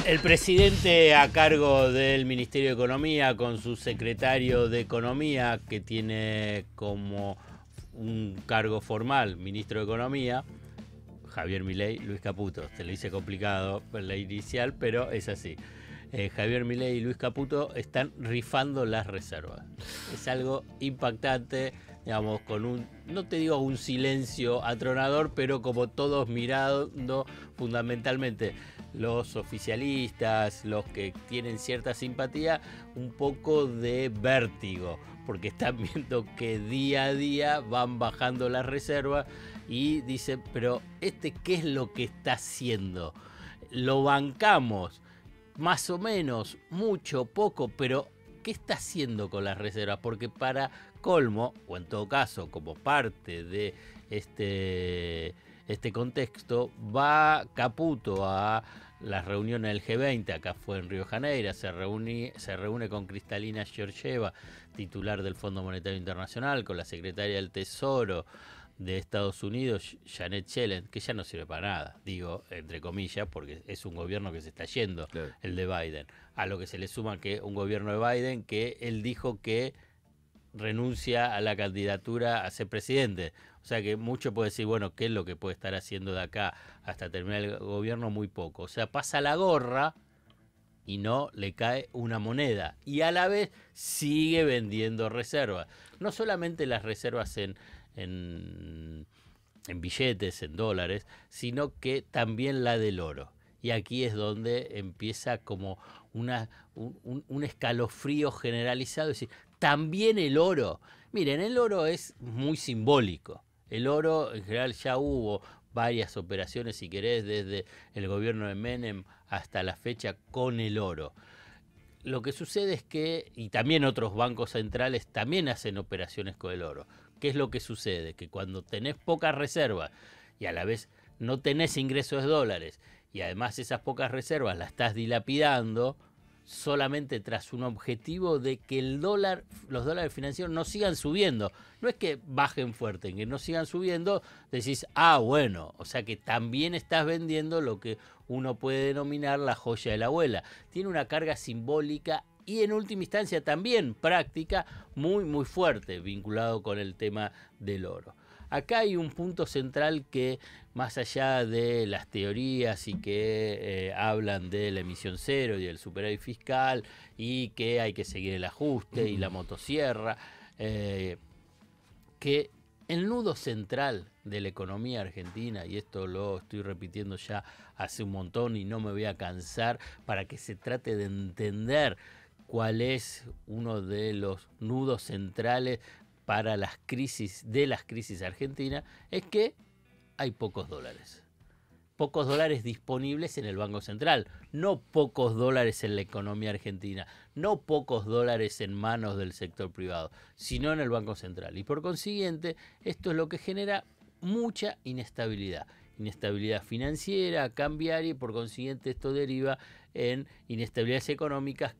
El presidente a cargo del Ministerio de Economía con su secretario de Economía, que tiene como un cargo formal ministro de Economía, Javier Milei, Luis Caputo. Se le hice complicado la inicial, pero es así. Javier Milei y Luis Caputo están rifando las reservas. Es algo impactante, digamos, con un, no te digo un silencio atronador, pero como todos mirando fundamentalmente los oficialistas, los que tienen cierta simpatía, un poco de vértigo, porque están viendo que día a día van bajando las reservas y dicen, pero ¿qué es lo que está haciendo? Lo bancamos, más o menos, mucho, poco, pero ¿qué está haciendo con las reservas? Porque para colmo, o en todo caso, como parte de este contexto, va Caputo a las reuniones del G20, acá fue en Río de Janeiro, se reúne con Kristalina Georgieva, titular del Fondo Monetario Internacional, con la secretaria del Tesoro de Estados Unidos, Janet Yellen, que ya no sirve para nada, digo, entre comillas, porque es un gobierno que se está yendo, claro, el de Biden. A lo que se le suma que un gobierno de Biden que él dijo que renuncia a la candidatura a ser presidente. O sea que mucho puede decir, bueno, ¿qué es lo que puede estar haciendo de acá hasta terminar el gobierno? Muy poco. O sea, pasa la gorra y no le cae una moneda. Y a la vez sigue vendiendo reservas. No solamente las reservas en billetes, en dólares, sino que también la del oro. Y aquí es donde empieza como un escalofrío generalizado. Es decir, también el oro. Miren, el oro es muy simbólico. El oro, en general, ya hubo varias operaciones, si querés, desde el gobierno de Menem hasta la fecha con el oro. Lo que sucede es que, y también otros bancos centrales también hacen operaciones con el oro. ¿Qué es lo que sucede? Que cuando tenés pocas reservas y a la vez no tenés ingresos de dólares y además esas pocas reservas las estás dilapidando solamente tras un objetivo de que los dólares financieros no sigan subiendo. No es que bajen fuerte, en que no sigan subiendo, decís, bueno, o sea que también estás vendiendo lo que uno puede denominar la joya de la abuela. Tiene una carga simbólica y en última instancia también práctica muy muy fuerte vinculado con el tema del oro. Acá hay un punto central que, más allá de las teorías y que hablan de la emisión cero y del superávit fiscal y que hay que seguir el ajuste y la motosierra, que el nudo central de la economía argentina, y esto lo estoy repitiendo ya hace un montón y no me voy a cansar, para que se trate de entender cuál es uno de los nudos centrales para las crisis argentinas, es que hay pocos dólares. Pocos dólares disponibles en el Banco Central, no pocos dólares en la economía argentina, no pocos dólares en manos del sector privado, sino en el Banco Central. Y por consiguiente, esto es lo que genera mucha inestabilidad. Inestabilidad financiera, cambiaria, y por consiguiente esto deriva en inestabilidades económicas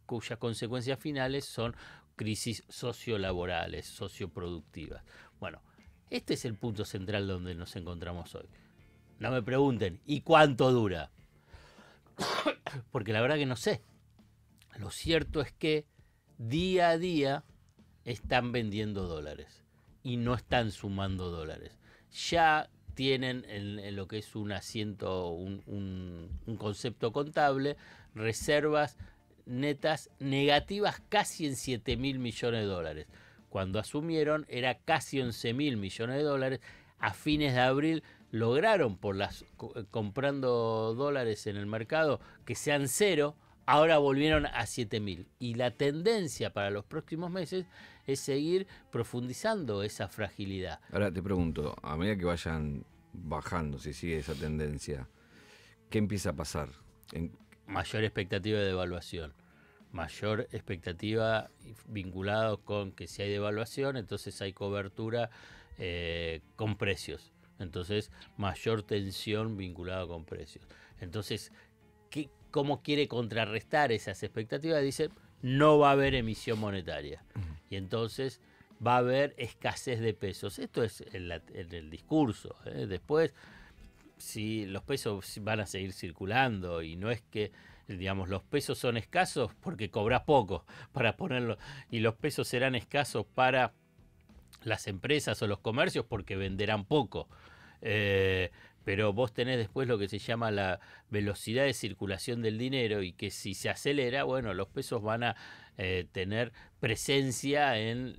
cuyas consecuencias finales son crisis sociolaborales, socioproductivas. Bueno, este es el punto central donde nos encontramos hoy. No me pregunten, ¿y cuánto dura? Porque la verdad que no sé. Lo cierto es que día a día están vendiendo dólares y no están sumando dólares. Ya tienen en lo que es un asiento, un concepto contable, reservas netas negativas casi en 7.000 millones de dólares. Cuando asumieron era casi 11.000 millones de dólares. A fines de abril lograron, comprando dólares en el mercado, que sean cero. Ahora volvieron a 7.000. Y la tendencia para los próximos meses es seguir profundizando esa fragilidad. Ahora te pregunto, a medida que vayan bajando, si sigue esa tendencia, ¿qué empieza a pasar? Mayor expectativa de devaluación. Mayor expectativa vinculada con que si hay devaluación, entonces hay cobertura con precios. Entonces, mayor tensión vinculada con precios. Entonces, ¿cómo quiere contrarrestar esas expectativas? Dice, no va a haber emisión monetaria. Y entonces va a haber escasez de pesos. Esto es en el discurso. Después, si los pesos van a seguir circulando y no es que, digamos, los pesos son escasos porque cobras poco para ponerlo y los pesos serán escasos para las empresas o los comercios porque venderán poco. Pero vos tenés después lo que se llama la velocidad de circulación del dinero y que si se acelera, bueno, los pesos van a tener presencia en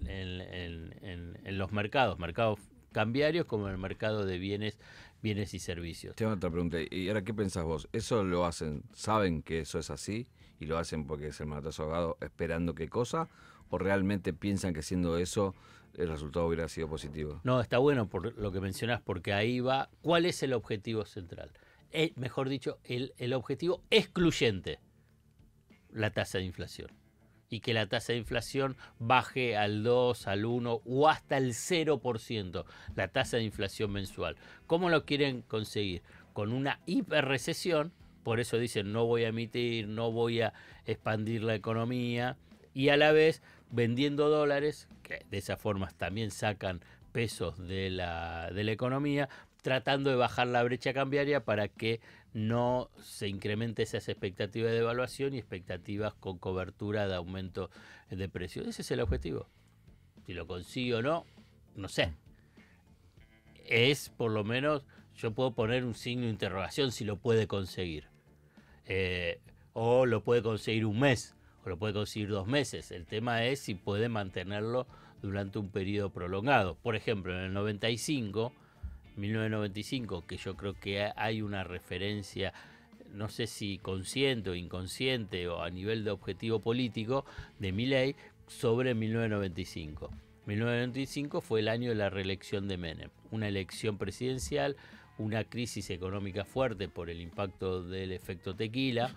los mercados cambiarios como en el mercado de bienes y servicios. Te hago otra pregunta. ¿Y ahora qué pensás vos? ¿Eso lo hacen, saben que eso es así y lo hacen porque es el manotazo ahogado esperando qué cosa? ¿O realmente piensan que haciendo eso el resultado hubiera sido positivo? No, está bueno por lo que mencionás, porque ahí va, ¿cuál es el objetivo central? Mejor dicho, el objetivo excluyente, la tasa de inflación. Y que la tasa de inflación baje al 2, al 1 o hasta el 0%, la tasa de inflación mensual. ¿Cómo lo quieren conseguir? Con una hiperrecesión, por eso dicen no voy a emitir, no voy a expandir la economía, y a la vez vendiendo dólares, que de esa forma también sacan pesos de la economía, tratando de bajar la brecha cambiaria para que no se incremente esas expectativas de devaluación y expectativas con cobertura de aumento de precios. Ese es el objetivo. Si lo consigo o no, no sé. Es por lo menos, yo puedo poner un signo de interrogación si lo puede conseguir. O lo puede conseguir un mes, o lo puede conseguir 2 meses. El tema es si puede mantenerlo durante un periodo prolongado. Por ejemplo, en el 1995, que yo creo que hay una referencia, no sé si consciente o inconsciente o a nivel de objetivo político, de Milei sobre 1995. 1995 fue el año de la reelección de Menem, una elección presidencial, una crisis económica fuerte por el impacto del efecto tequila,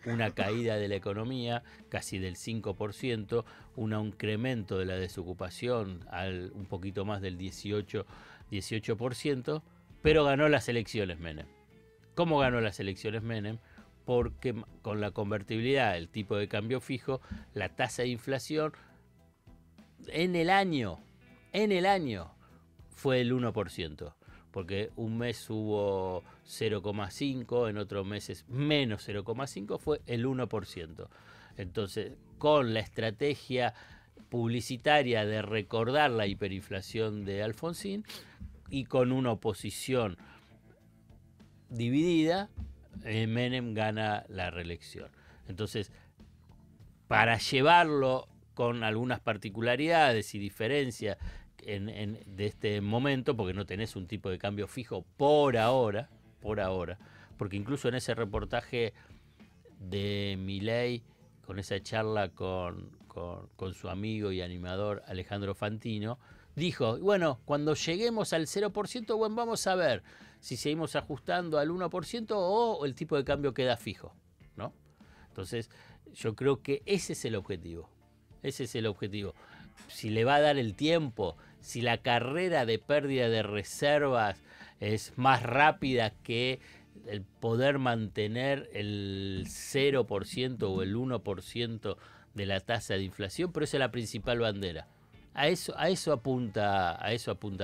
una caída de la economía casi del 5%, un incremento de la desocupación al un poquito más del 18%, pero ganó las elecciones Menem. ¿Cómo ganó las elecciones Menem? Porque con la convertibilidad, el tipo de cambio fijo, la tasa de inflación en el año fue el 1%, porque un mes hubo 0,5, en otros meses menos 0,5, fue el 1%. Entonces, con la estrategia publicitaria de recordar la hiperinflación de Alfonsín y con una oposición dividida, Menem gana la reelección. Entonces, para llevarlo con algunas particularidades y diferencias de este momento, porque no tenés un tipo de cambio fijo por ahora, porque incluso en ese reportaje de Milei, con esa charla con su amigo y animador Alejandro Fantino, dijo, bueno, cuando lleguemos al 0%, bueno, vamos a ver si seguimos ajustando al 1% o el tipo de cambio queda fijo, ¿no? Entonces, yo creo que ese es el objetivo. Ese es el objetivo. Si le va a dar el tiempo, si la carrera de pérdida de reservas es más rápida que el poder mantener el 0% o el 1% de la tasa de inflación, pero esa es la principal bandera. A eso apunta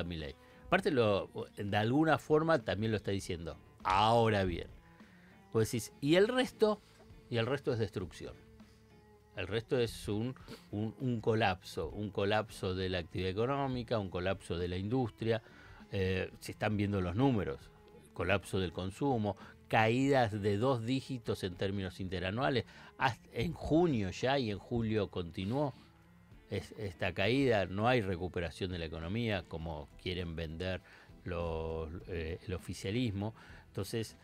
Milei. Aparte, de alguna forma también lo está diciendo. Ahora bien, vos decís, ¿y el resto? Y el resto es destrucción. El resto es un colapso de la actividad económica, un colapso de la industria. Se están viendo los números, colapso del consumo, caídas de 2 dígitos en términos interanuales. En junio ya y en julio continuó esta caída. No hay recuperación de la economía como quieren vender el oficialismo. Entonces,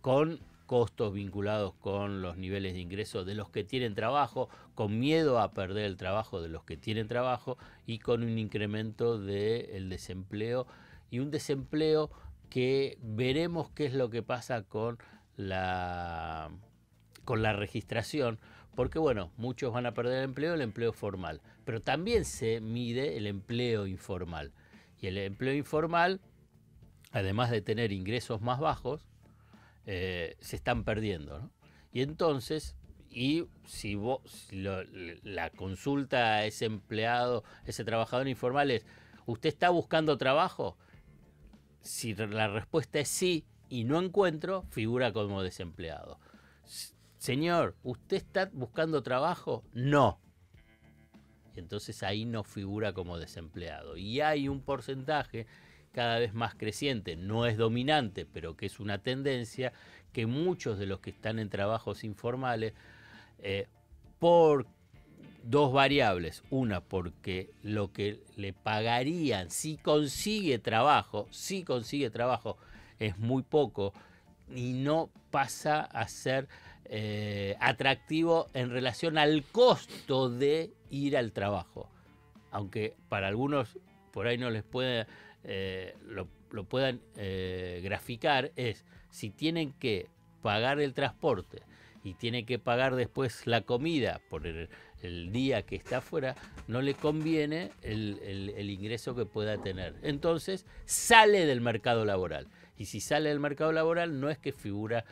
con costos vinculados con los niveles de ingresos de los que tienen trabajo, con miedo a perder el trabajo de los que tienen trabajo y con un incremento del desempleo, y un desempleo que veremos qué es lo que pasa con la registración, porque bueno, muchos van a perder el empleo formal, pero también se mide el empleo informal, y el empleo informal, además de tener ingresos más bajos, se están perdiendo, ¿no? Y entonces, si la consulta a ese empleado, ese trabajador informal es, ¿usted está buscando trabajo? Si la respuesta es sí y no encuentro, figura como desempleado. Señor, ¿usted está buscando trabajo? No. Entonces ahí no figura como desempleado. Y hay un porcentaje cada vez más creciente, no es dominante, pero que es una tendencia, que muchos de los que están en trabajos informales, por dos variables. Una, porque lo que le pagarían si consigue trabajo, es muy poco y no pasa a ser atractivo en relación al costo de ir al trabajo. Aunque para algunos por ahí no les puede, lo puedan graficar, es si tienen que pagar el transporte y tienen que pagar después la comida por el día que está afuera, no le conviene el ingreso que pueda tener. Entonces sale del mercado laboral. Y si sale del mercado laboral no es que figura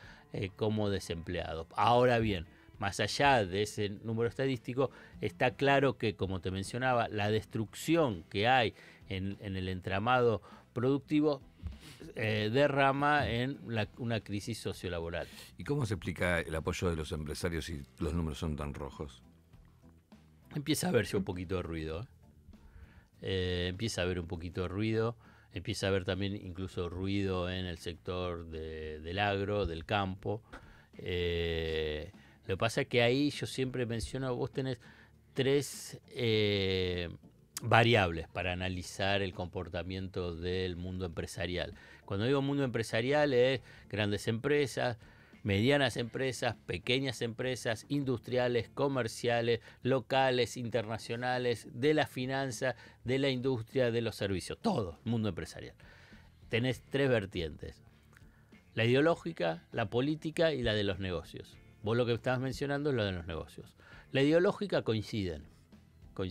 como desempleado. Ahora bien, más allá de ese número estadístico, está claro que, como te mencionaba, la destrucción que hay en el entramado productivo derrama en una crisis sociolaboral. ¿Y cómo se explica el apoyo de los empresarios si los números son tan rojos? Empieza a verse un poquito de ruido. Empieza a haber un poquito de ruido. Empieza a haber también incluso ruido en el sector del agro, del campo. Lo que pasa es que ahí yo siempre menciono, vos tenés tres variables para analizar el comportamiento del mundo empresarial. Cuando digo mundo empresarial es grandes empresas, medianas empresas, pequeñas empresas, industriales, comerciales, locales, internacionales, de la finanza, de la industria, de los servicios, todo el mundo empresarial. Tenés tres vertientes: la ideológica, la política y la de los negocios. Vos lo que estabas mencionando es lo de los negocios. La ideológica coinciden con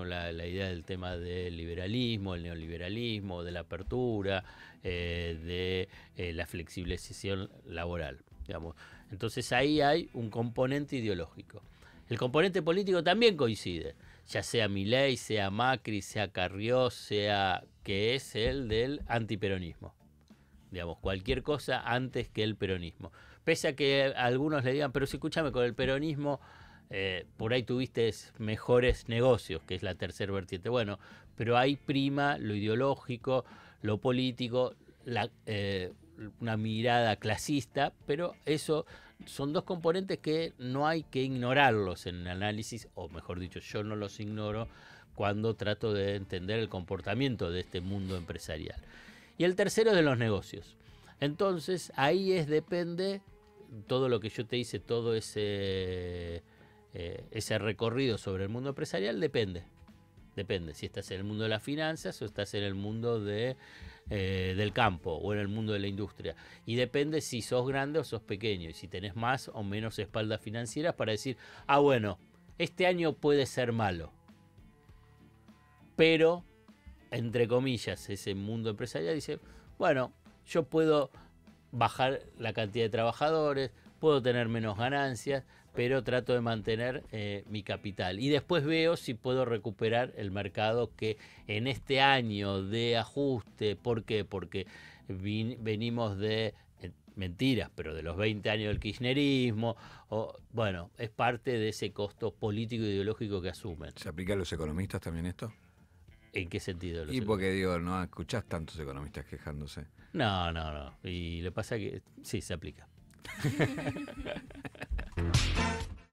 la idea del tema del liberalismo, el neoliberalismo, de la apertura, de la flexibilización laboral, digamos. Entonces ahí hay un componente ideológico. El componente político también coincide, ya sea Milei, sea Macri, sea Carrió, sea que es el del antiperonismo. Digamos, cualquier cosa antes que el peronismo. Pese a que algunos le digan, pero si escúchame, con el peronismo por ahí tuviste mejores negocios, que es la tercera vertiente. Bueno, pero ahí prima lo ideológico, lo político, una mirada clasista, pero eso son dos componentes que no hay que ignorarlos en el análisis, o mejor dicho, yo no los ignoro cuando trato de entender el comportamiento de este mundo empresarial. Y el tercero es de los negocios. Entonces, ahí depende todo lo que yo te hice, todo ese recorrido sobre el mundo empresarial, depende si estás en el mundo de las finanzas o estás en el mundo del campo o en el mundo de la industria, y depende si sos grande o sos pequeño y si tenés más o menos espaldas financieras para decir, bueno, este año puede ser malo, pero entre comillas ese mundo empresarial dice, bueno, yo puedo bajar la cantidad de trabajadores, puedo tener menos ganancias, pero trato de mantener mi capital. Y después veo si puedo recuperar el mercado que en este año de ajuste, ¿por qué? Porque venimos de, mentiras, pero de los 20 años del kirchnerismo, bueno, es parte de ese costo político e ideológico que asumen. ¿Se aplica a los economistas también esto? ¿En qué sentido? Y porque digo, no escuchás tantos economistas quejándose. No. Y le pasa que sí, se aplica.